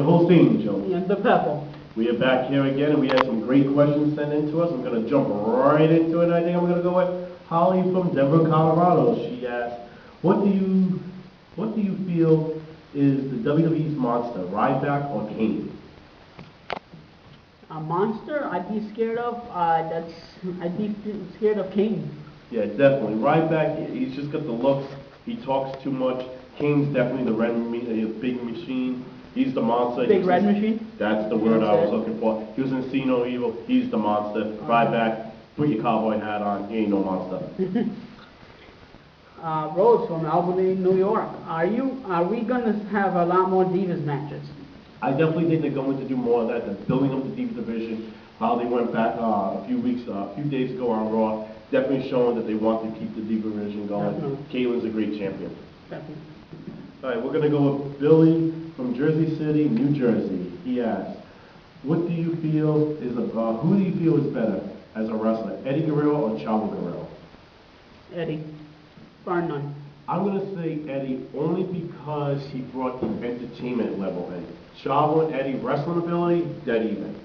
your host, Amy Joe. And the pepper. We are back here again, and we had some great questions sent in to us. I'm going to jump right into it, and I think I'm going to go with Holly from Denver, Colorado. She asked, what do you feel is the WWE's monster, Ryback or Kane? A monster I'd be scared of, I'd be scared of Kane. Yeah, definitely. Ryback, he's just got the looks. He talks too much. Kane's definitely the big machine. He's the monster. Big red machine? That's the word I was looking for. He was in See No Evil. He's the monster. Ryback, put your cowboy hat on. He ain't no monster. Rose from Albany, New York. Are we gonna have a lot more Divas matches? I definitely think they're going to do more of that. They're building up the Diva division. How they went back a few days ago on Raw, definitely showing that they want to keep the Diva division going. Definitely. Kaylin's a great champion. Definitely. All right, we're going to go with Billy from Jersey City, New Jersey. He asks, who do you feel is better as a wrestler, Eddie Guerrero or Chavo Guerrero? Eddie, bar none. I'm going to say Eddie only because he brought the entertainment level in. Chavo and Eddie, wrestling ability, dead even.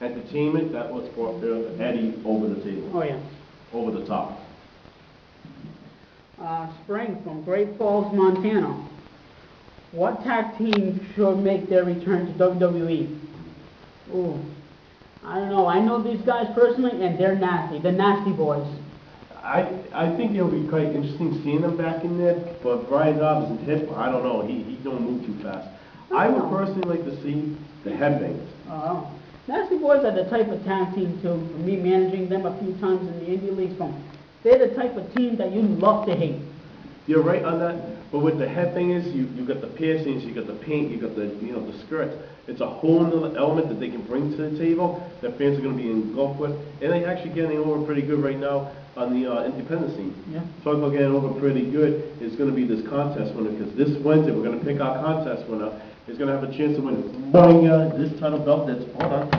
Entertainment, that was for Eddie over the table. Oh yeah. Over the top. Spring from Great Falls, Montana. What tag team should make their return to WWE? Ooh, I don't know. I know these guys personally, and they're nasty. The Nasty Boys. I think it'll be quite interesting seeing them back in there, but Brian Knobbs is hip. I don't know. He don't move too fast. I would personally like to see the Headbangers. Oh. Nasty Boys are the type of tag team, too. For me, managing them a few times in the indie leagues, they're the type of team that you love to hate. You're right on that, but with the Headbangers, you got the piercings, you got the paint, you got the skirts. It's a whole other element that they can bring to the table that fans are going to be engulfed with, and they're actually getting over pretty good right now on the independent scene. Yeah. Talking about getting over pretty good is going to be this contest winner, because this Wednesday we're going to pick our contest winner. Is going to have a chance to win this title belt. That's hold on.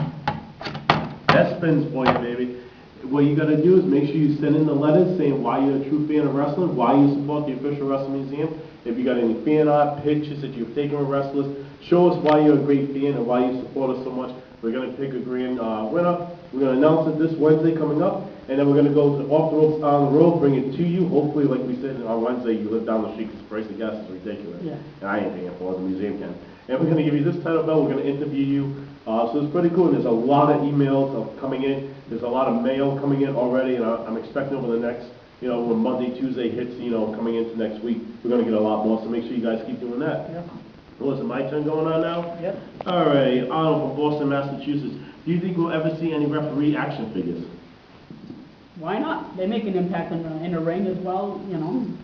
That spins for you, baby. What you got to do is make sure you send in the letters saying why you're a true fan of wrestling, why you support the official wrestling museum. If you got any fan art, pictures that you've taken with wrestlers, show us why you're a great fan and why you support us so much. We're going to pick a grand winner. We're going to announce it this Wednesday coming up, and then we're going to go to off the ropes on the road, bring it to you. Hopefully, like we said on Wednesday, you live down the street because the price of gas is ridiculous. Yeah. And I ain't paying for it, the museum can. And we're going to give you this title belt. We're going to interview you. So it's pretty cool. There's a lot of emails coming in. There's a lot of mail coming in already, and I'm expecting over the next, when Monday, Tuesday hits, coming into next week, we're going to get a lot more. So make sure you guys keep doing that. Yeah. Well, is it my turn going on now? Yep. All right. Arnold from Boston, Massachusetts. Do you think we'll ever see any referee action figures? Why not? They make an impact in the ring as well,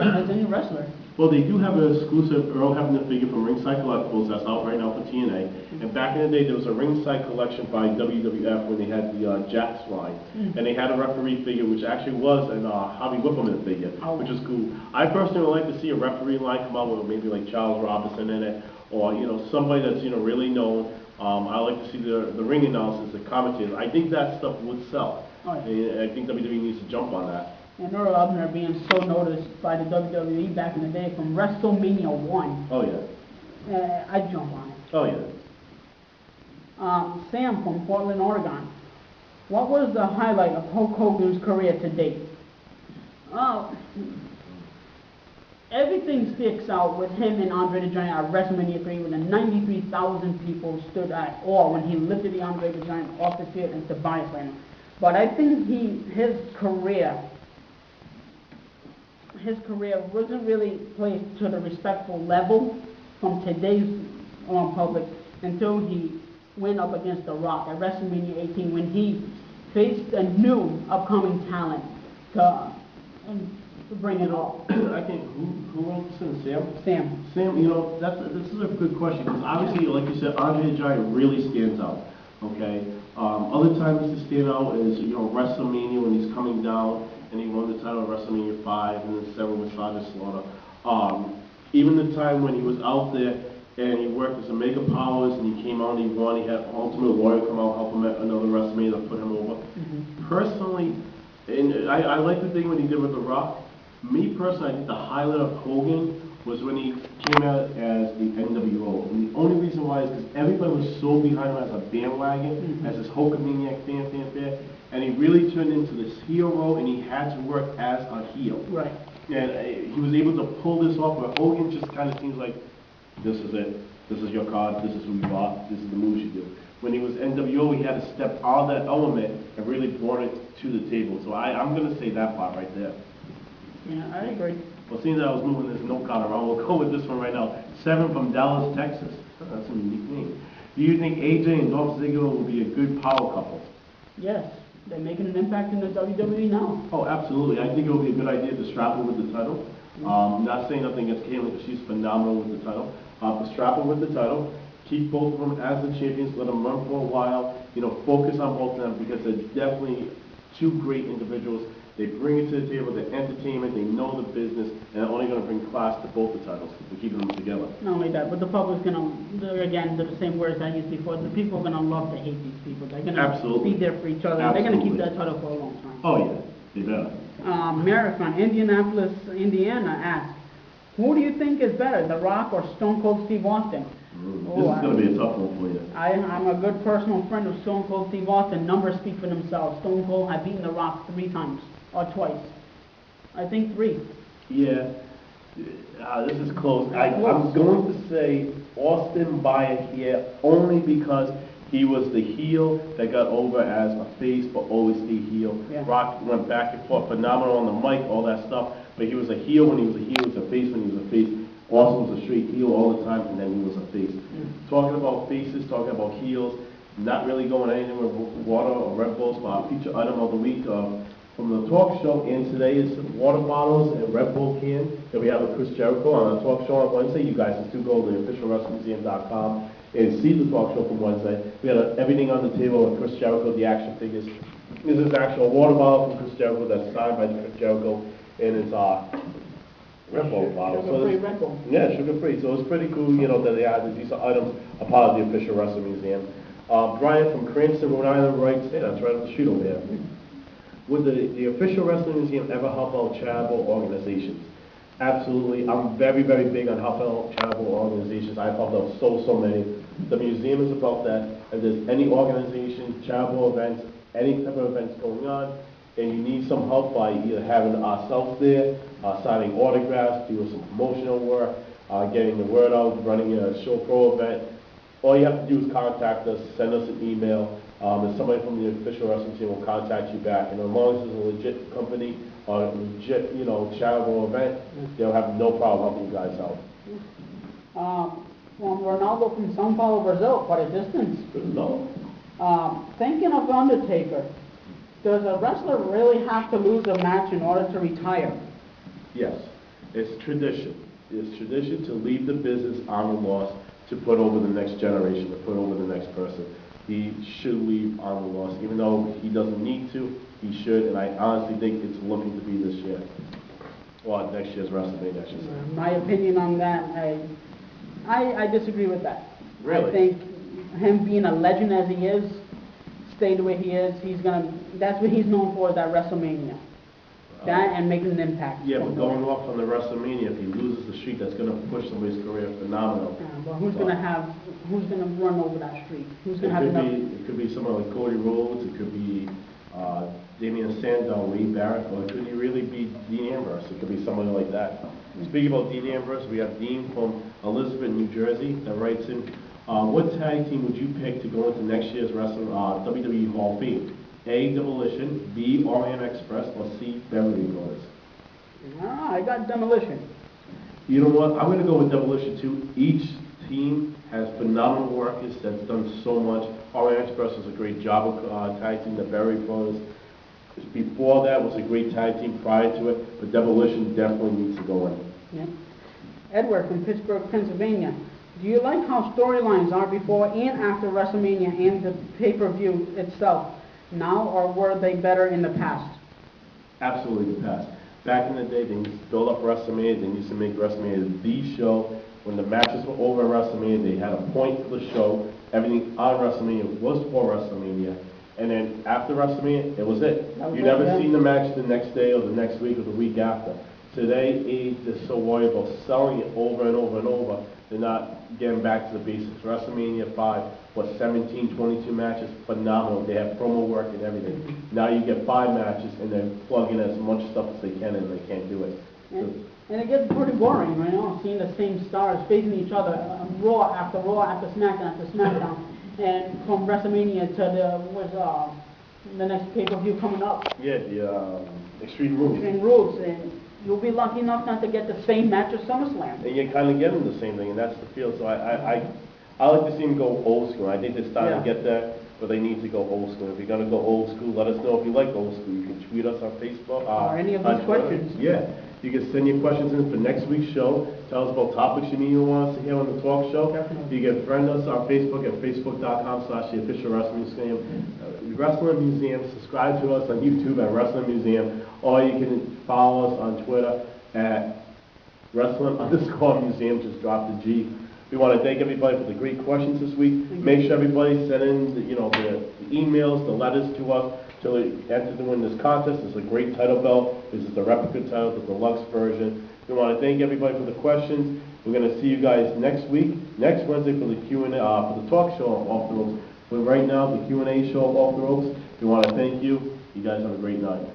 as any wrestler. Well, they do have an exclusive Earl Hebner figure from Ringside Collectibles that's out right now for TNA. And back in the day, there was a Ringside collection by WWF when they had the Jax line. And they had a referee figure, which actually was an Hobby Whippleman figure, which is cool. I personally would like to see a referee line come out with maybe like Charles Robinson in it, or somebody that's really known. I like to see the ring analysis, the commentators. I think that stuff would sell. Oh, yeah. I think WWE needs to jump on that. And Earl Hebner being so noticed by the WWE back in the day from WrestleMania 1. Oh, yeah. I'd jump on it. Oh, yeah. Sam from Portland, Oregon. What was the highlight of Hulk Hogan's career to date? Everything sticks out with him and Andre the Giant at WrestleMania 3 when the 93,000 people stood at awe when he lifted the Andre the Giant off the field and Tobias ran him. But I think his career wasn't really placed to the respectful level from today's public until he went up against The Rock at WrestleMania 18 when he faced a new upcoming talent to bring it all. I think who wrote this in? Sam? Sam, this is a good question because obviously, like you said, Andre the Giant really stands out. Okay. Other times to stand out is WrestleMania when he's coming down and he won the title of WrestleMania 5 and then 7 with Sergeant Slaughter. Even the time when he was out there and he worked as a Mega Powers and he came out and he won, he had Ultimate Warrior come out help him at another WrestleMania to put him over. Personally, and I like the thing when he did with The Rock. Me personally, I think the highlight of Hogan was when he came out as the NWO. And the only reason why is because everybody was so behind him as a bandwagon, as this Hulkamaniac fan, and he really turned into this heel role, and he had to work as a heel. Right. And he was able to pull this off, where Hogan just kind of seems like, this is it, this is your card, this is who you are, this is the moves you do. When he was NWO, he had to step out of that element and really brought it to the table. So I'm going to say that part right there. Yeah, I agree. Well, seeing that I was moving this note card around, we'll go with this one right now. 7 from Dallas, Texas. Oh, that's a unique name. Do you think AJ and Dolph Ziggler will be a good power couple? Yes, they're making an impact in the WWE now. Oh, absolutely. I think it would be a good idea to strap her with the title. Not saying nothing against Kayla, because she's phenomenal with the title. But strap her with the title. Keep both of them as the champions. Let them run for a while. You know, focus on both of them, because they're definitely two great individuals. They bring it to the table, they're entertainment, they know the business, and they're only going to bring class to both the titles. We're keeping them together. Not only that, but the public's gonna, again, the same words I used before, the people are gonna love to hate these people. They're gonna Absolutely. be there for each other. They're gonna keep Absolutely. that title for a long time. Oh, yeah. They better. Merrick from Indianapolis, Indiana asked, who do you think is better, The Rock or Stone Cold Steve Austin? This is going to be a tough one for you. I'm a good personal friend of Stone Cold Steve Austin. Numbers speak for themselves. Stone Cold had beaten The Rock 3 times, or twice. I think 3. Yeah. This is close. I'm going to say Austin by a hair, only because he was the heel that got over as a face, but always a heel. Yeah. Rock went back and forth, phenomenal on the mic, all that stuff, but he was a heel when he was a heel, he was a face when he was a face. Austin was a straight heel all the time, and then he was a face. Talking about faces, talking about heels, not really going anything with water or Red Bulls, but our feature item of the week from the talk show, and today is water bottles and Red Bull can that we have with Chris Jericho on our talk show on Wednesday. You guys just do go to theofficialwrestlingmuseum.com and see the talk show from Wednesday. We had everything on the table with Chris Jericho, the action figures. This is actual water bottle from Chris Jericho that's signed by Chris Jericho, and it's Red Bull bottle. Sugar-free Red Bull. Yeah, sugar-free. So it's pretty cool, you know, that they have these items a part of the official wrestling museum. Brian from Cranston, Rhode Island writes, yeah, that's right up the street over there. Would the official wrestling museum ever help out charitable organizations? Absolutely. I'm very, very big on helping out charitable organizations. I've helped out so many. The museum is about that. If there's any organization, charitable events, any type of events going on, and you need some help by either having ourselves there, signing autographs, doing some promotional work, getting the word out, running a show pro event, all you have to do is contact us, send us an email, and somebody from the official wrestling team will contact you back. And as long as it's a legit company or a legit, you know, charitable event, they'll have no problem helping you guys out. From Ronaldo from São Paulo, Brazil, quite a distance. No. Thinking of Undertaker, does a wrestler really have to lose a match in order to retire? Yes, it's tradition. It's tradition to leave the business on the loss to put over the next generation, to put over the next person. He should leave on the loss, even though he doesn't need to, he should, and I honestly think it's looking to be this year. Well, next year's WrestleMania, I should say. My opinion on that, I disagree with that. Really? I think him being a legend as he is, stay the way he is, that's what he's known for, is that WrestleMania. That and making an impact. Yeah, but going off on the WrestleMania, if he loses the streak, that's going to push somebody's career phenomenal. Yeah, but who's going to run over that streak? Who's going to have enough? It could be someone like Cody Rhodes, it could be Damian Sandow, Wade Barrett, or it could really be Dean Ambrose. It could be somebody like that. Speaking about Dean Ambrose, we have Dean from Elizabeth, New Jersey, that writes in, what tag team would you pick to go into next year's WWE Hall of Fame? A, Demolition, B, Orient Express, or C, Beverly Brothers? I got Demolition. You know what? I'm going to go with Demolition too. Each team has phenomenal workers that's done so much. Orient Express was a great job of tag team. The Beverly Brothers, before that, was a great tag team prior to it, but Demolition definitely needs to go in. Yeah. Edward from Pittsburgh, Pennsylvania. Do you like how storylines are before and after WrestleMania and the pay-per-view itself now, or were they better in the past? Absolutely the past. Back in the day, they used to build up WrestleMania. They used to make WrestleMania the show. When the matches were over at WrestleMania, they had a point for the show. Everything on WrestleMania was for WrestleMania. And then after WrestleMania, it was it. You never seen the match the next day or the next week or the week after. Today, AIDS is so worried about selling it over and over and over, they're not getting back to the basics. WrestleMania 5 was 17, 22 matches, phenomenal. They have promo work and everything. Now you get 5 matches, and they're plugging as much stuff as they can, and they can't do it. And it gets pretty boring, you know, seeing the same stars facing each other, Raw after Raw after SmackDown after SmackDown. And from WrestleMania to the next pay-per-view coming up. Yeah, the Extreme Rules. In Rules, and you'll be lucky enough not to get the same match as SummerSlam. And you're kind of getting the same thing, and that's the feel. So I like to see them go old school. I think they're starting to get there, but they need to go old school. If you're going to go old school, let us know if you like old school. You can tweet us on Facebook. Or any of on these Twitter. questions. Yeah. You can send your questions in for next week's show. Tell us about topics you want us to hear on the talk show. Definitely. You can friend us on Facebook at facebook.com/the-official Wrestling Museum. Wrestling Museum. Subscribe to us on YouTube at Wrestling Museum. Or you can follow us on Twitter at Wrestling_Museum. Just drop the G. We want to thank everybody for the great questions this week. Make sure everybody send in the emails, the letters to us to enter to win this contest. It's a great title belt. This is the replica title, the deluxe version. We want to thank everybody for the questions. We're going to see you guys next week, next Wednesday for the Q&A, for the talk show of Off the Ropes. But right now, the Q&A show of Off the Ropes. We want to thank you. You guys have a great night.